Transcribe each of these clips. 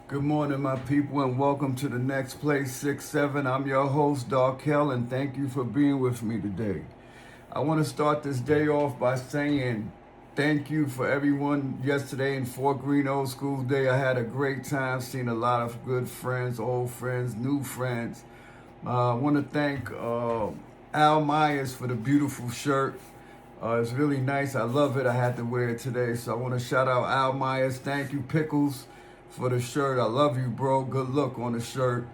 Good morning, my people, and welcome to the Next Place 6-7. I'm your host, Darkel, and thank you for being with me today. I want to start this day off by saying thank you for everyone yesterday in Fort Greene Old School Day. I had a great time, seeing a lot of good friends, old friends, new friends. I want to thank Al Myers for the beautiful shirt. It's really nice. I love it. I had to wear it today. So I want to shout out Al Myers. Thank you, Pickles, for the shirt. I love you, bro. Good look on the shirt.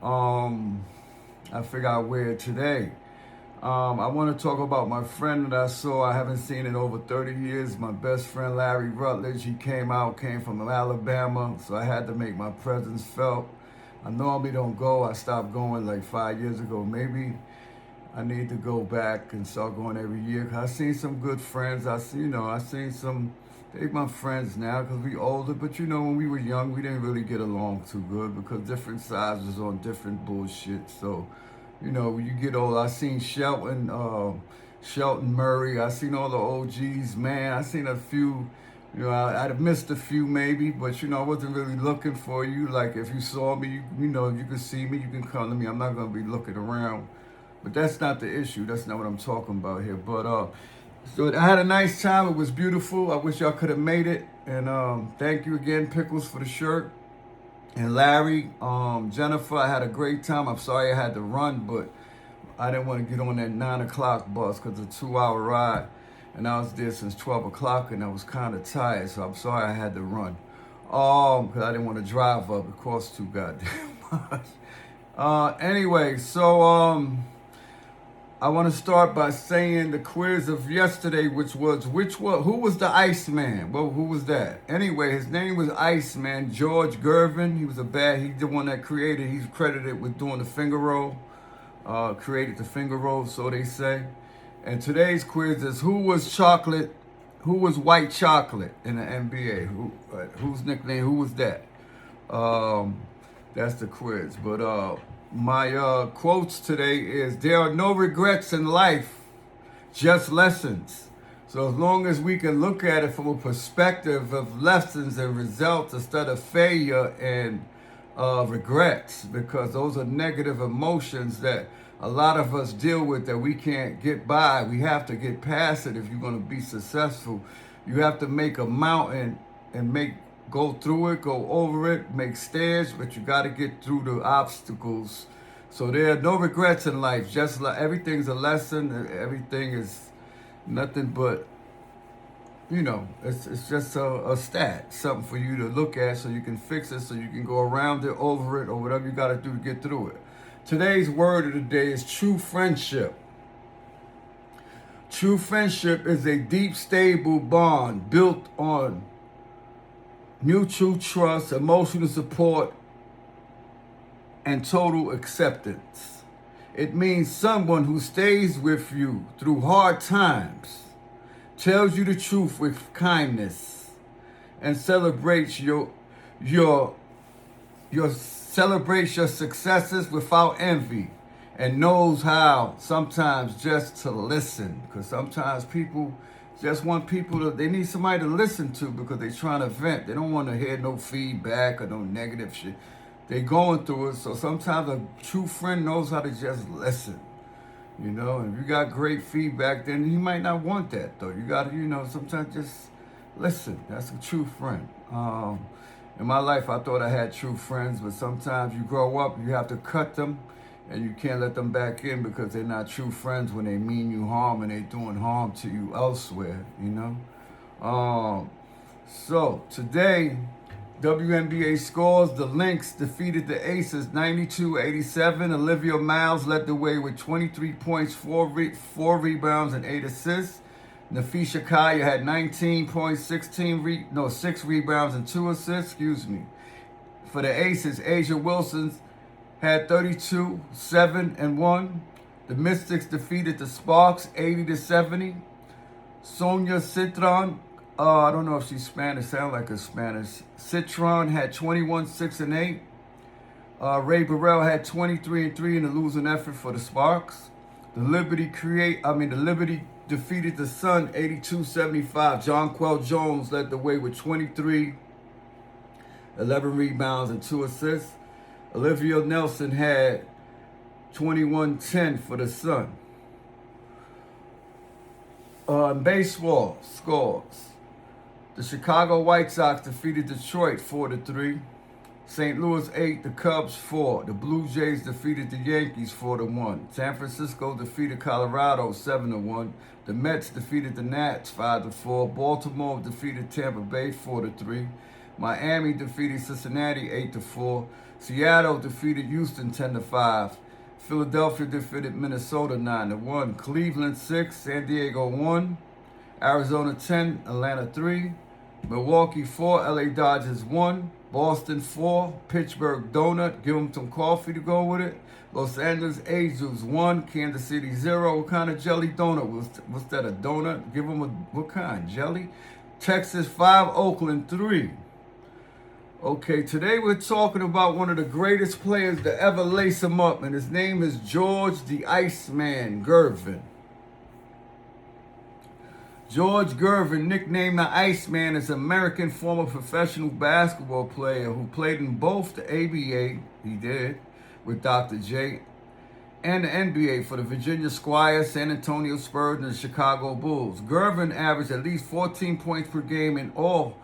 I figure I'll wear it today. I want to talk about my friend that I saw. I haven't seen in over 30 years. My best friend, Larry Rutledge. He came from Alabama, so I had to make my presence felt. I normally don't go. I stopped going like 5 years ago. Maybe I need to go back and start going every year. I seen some good friends. I seen some. They my friends now because we older. But when we were young, we didn't really get along too good because different sides was on different bullshit. So, when you get old, I seen Shelton Murray. I seen all the OGs. Man, I seen a few. I'd have missed a few maybe, but I wasn't really looking for you. Like if you saw me, if you could see me, you can come to me. I'm not gonna be looking around. But that's not the issue. That's not what I'm talking about here. But so I had a nice time. It was beautiful. I wish y'all could have made it. And thank you again, Pickles, for the shirt. And Larry, Jennifer, I had a great time. I'm sorry I had to run, but I didn't want to get on that 9 o'clock bus because it's a 2-hour ride. And I was there since 12 o'clock and I was kind of tired. So I'm sorry I had to run. Because I didn't want to drive up. It cost too goddamn much. Anyway, so I want to start by saying the quiz of yesterday, who was the Iceman? Well, who was that? Anyway, his name was Iceman, George Gervin. He's the one that he's credited with doing the finger roll, created the finger roll, so they say. And today's quiz is who was white chocolate in the NBA? Whose nickname, who was that? That's the quiz, but my quotes today is, there are no regrets in life, just lessons. So as long as we can look at it from a perspective of lessons and results instead of failure and regrets, because those are negative emotions that a lot of us deal with that we can't get by. We have to get past it if you're going to be successful. You have to make a mountain and go through it, go over it, make stairs, but you got to get through the obstacles. So there are no regrets in life. Just like everything's a lesson. Everything is nothing but, it's just a stat, something for you to look at so you can fix it, so you can go around it, over it, or whatever you got to do to get through it. Today's word of the day is true friendship. True friendship is a deep, stable bond built on mutual trust, emotional support, and total acceptance. It means someone who stays with you through hard times, tells you the truth with kindness, and celebrates your successes without envy, and knows how sometimes just to listen. Because sometimes people just want they need somebody to listen to because they're trying to vent. They don't want to hear no feedback or no negative shit. They're going through it. So sometimes a true friend knows how to just listen. And if you got great feedback, then he might not want that though. You got to, sometimes just listen. That's a true friend. In my life, I thought I had true friends, but sometimes you grow up, you have to cut them, and you can't let them back in because they're not true friends when they mean you harm and they're doing harm to you elsewhere, So today, WNBA scores. The Lynx defeated the Aces 92-87. Olivia Miles led the way with 23 points, 4 rebounds, and 8 assists. Nafisha Kaya had 19 points, 6 rebounds, and 2 assists. For the Aces, Asia Wilson had 32, 7, and 1. The Mystics defeated the Sparks 80-70. Sonia Citron, I don't know if she's Spanish, sound like a Spanish. Citron had 21, 6, and 8. Ray Burrell had 23 and 3 in a losing effort for the Sparks. The Liberty defeated the Sun 82-75. Jonquel Jones led the way with 23. 11 rebounds and 2 assists. Olivia Nelson had 21-10 for the Sun. In baseball scores, the Chicago White Sox defeated Detroit 4-3. St. Louis 8, the Cubs 4. The Blue Jays defeated the Yankees 4-1. San Francisco defeated Colorado 7-1. The Mets defeated the Nats 5-4. Baltimore defeated Tampa Bay 4-3. Miami defeated Cincinnati 8-4. Seattle defeated Houston 10-5. Philadelphia defeated Minnesota 9-1. Cleveland 6, San Diego 1. Arizona 10, Atlanta 3. Milwaukee 4, LA Dodgers 1. Boston 4, Pittsburgh Donut, give them some coffee to go with it. Los Angeles Angels 1, Kansas City 0. What kind of jelly donut? What's that, a donut? Give them what kind? Jelly? Texas 5, Oakland 3. Okay, today we're talking about one of the greatest players to ever lace him up, and his name is George the Iceman Gervin. George Gervin, nicknamed the Iceman, is an American former professional basketball player who played in both the ABA, he did, with Dr. J, and the NBA for the Virginia Squires, San Antonio Spurs, and the Chicago Bulls. Gervin averaged at least 14 points per game in all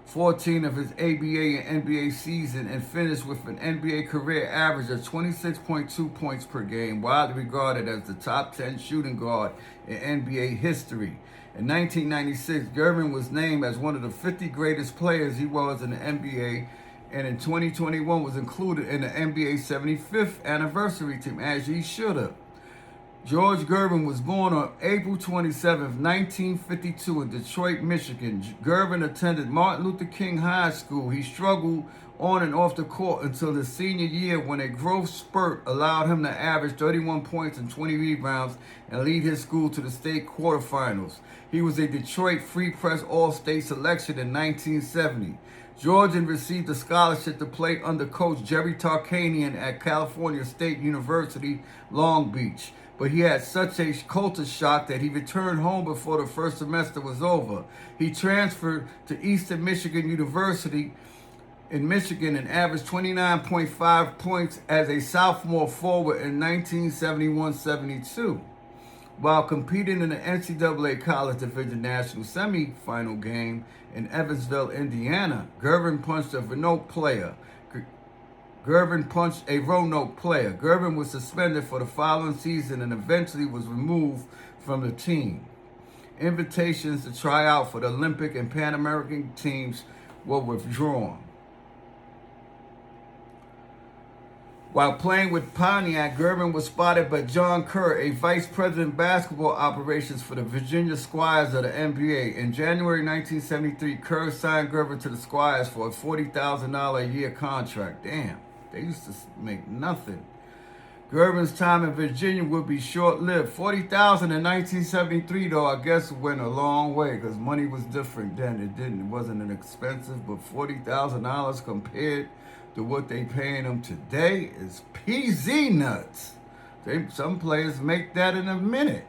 14 of his ABA and NBA season and finished with an NBA career average of 26.2 points per game, widely regarded as the top 10 shooting guard in NBA history. In 1996, Gervin was named as one of the 50 greatest players he was in the NBA, and in 2021 was included in the NBA 75th anniversary team, as he should have. George Gervin was born on April 27, 1952 in Detroit, Michigan. Gervin attended Martin Luther King High School. He struggled on and off the court until his senior year when a growth spurt allowed him to average 31 points and 20 rebounds and lead his school to the state quarterfinals. He was a Detroit Free Press All-State selection in 1970. Georgian received a scholarship to play under coach Jerry Tarkanian at California State University, Long Beach. But he had such a culture shock that he returned home before the first semester was over. He transferred to Eastern Michigan University in Michigan and averaged 29.5 points as a sophomore forward in 1971-72. While competing in the NCAA College Division National Semifinal game in Evansville, Indiana, Gervin punched a Roanoke player. Gervin was suspended for the following season and eventually was removed from the team. Invitations to try out for the Olympic and Pan American teams were withdrawn. While playing with Pontiac, Gervin was spotted by John Kerr, a vice president of basketball operations for the Virginia Squires of the NBA. In January 1973, Kerr signed Gervin to the Squires for a $40,000 a year contract. Damn, they used to make nothing. Gervin's time in Virginia would be short-lived. $40,000 in 1973, though, I guess went a long way because money was different then. It wasn't an expensive, but $40,000 compared to what they paying them today is PZ nuts. Some players make that in a minute.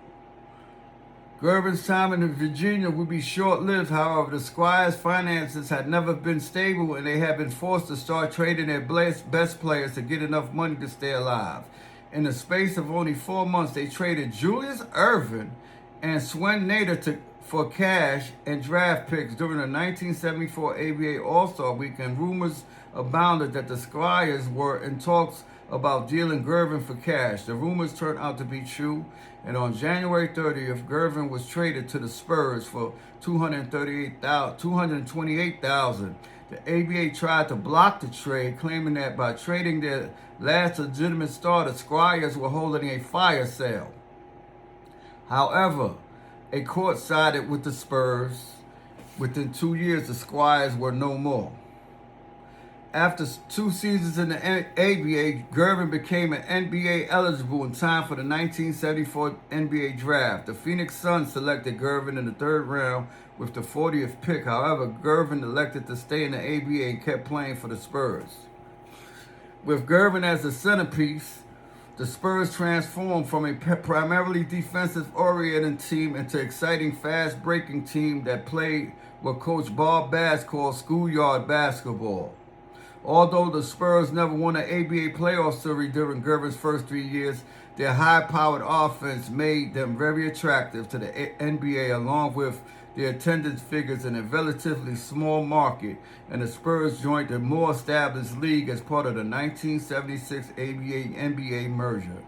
Gervin's time in Virginia would be short-lived. However, the Squires' finances had never been stable and they had been forced to start trading their best players to get enough money to stay alive. In the space of only 4 months, they traded Julius Erving and Swen Nader for cash and draft picks. During the 1974 ABA All-Star Weekend, rumors abounded that the Squires were in talks about dealing Gervin for cash. The rumors turned out to be true, and on January 30th, Gervin was traded to the Spurs for $228,000. The ABA tried to block the trade, claiming that by trading their last legitimate star, the Squires were holding a fire sale. However, a court sided with the Spurs. Within 2 years, the Squires were no more. After 2 seasons in the ABA, Gervin became an NBA eligible in time for the 1974 NBA draft. The Phoenix Suns selected Gervin in the 3rd round with the 40th pick. However, Gervin elected to stay in the ABA and kept playing for the Spurs. With Gervin as the centerpiece, the Spurs transformed from a primarily defensive-oriented team into an exciting, fast-breaking team that played what Coach Bob Bass called schoolyard basketball. Although the Spurs never won an ABA playoff series during Gervin's first 3 years, their high-powered offense made them very attractive to the NBA, along with their attendance figures in a relatively small market, and the Spurs joined the more established league as part of the 1976 ABA-NBA merger.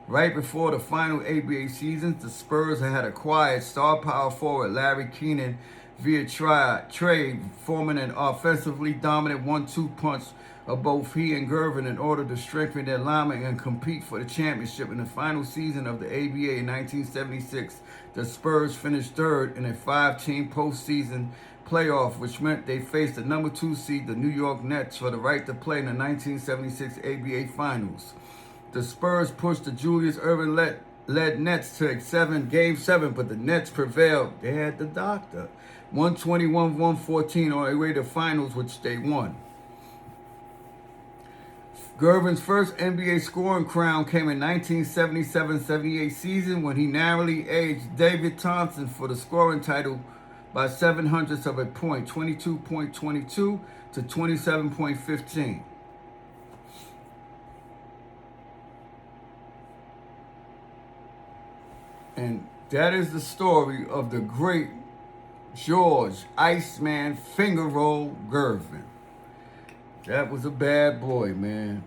Right before the final ABA seasons, the Spurs had acquired star power forward Larry Keenan via trade, forming an offensively dominant 1-2 punch of both he and Gervin in order to strengthen their linemen and compete for the championship. In the final season of the ABA in 1976, the Spurs finished third in a 5-team postseason playoff, which meant they faced the number 2 seed, the New York Nets, for the right to play in the 1976 ABA Finals. The Spurs pushed the Julius Erving-led Nets to Game 7, but the Nets prevailed. They had the doctor. 121-114 on their way to finals, which they won. Gervin's first NBA scoring crown came in 1977-78 season when he narrowly edged David Thompson for the scoring title by 0.07 of a point, 22.22 to 27.15. And that is the story of the great George Iceman Finger Roll Gervin. That was a bad boy, man.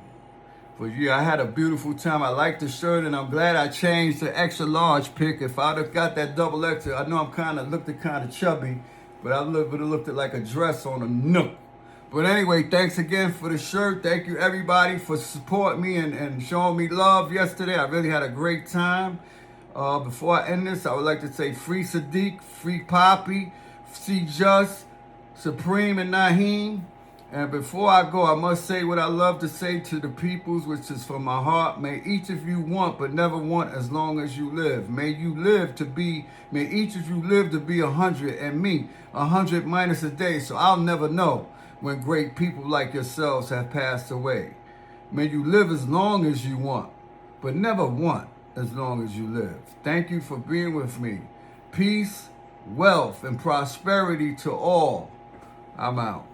But yeah, I had a beautiful time. I liked the shirt, and I'm glad I changed the extra large pick. If I'd have got that double extra, I know I'm looked kind of chubby, but I would have looked like a dress on a nook. But anyway, thanks again for the shirt. Thank you, everybody, for supporting me and showing me love yesterday. I really had a great time. Before I end this, I would like to say free Sadiq, free Poppy, see Just, Supreme, and Naheem. And before I go, I must say what I love to say to the peoples, which is from my heart. May each of you want, but never want as long as you live. May each of you live to be 100, and me, 100 minus a day, so I'll never know when great people like yourselves have passed away. May you live as long as you want, but never want as long as you live. Thank you for being with me. Peace, wealth, and prosperity to all. I'm out.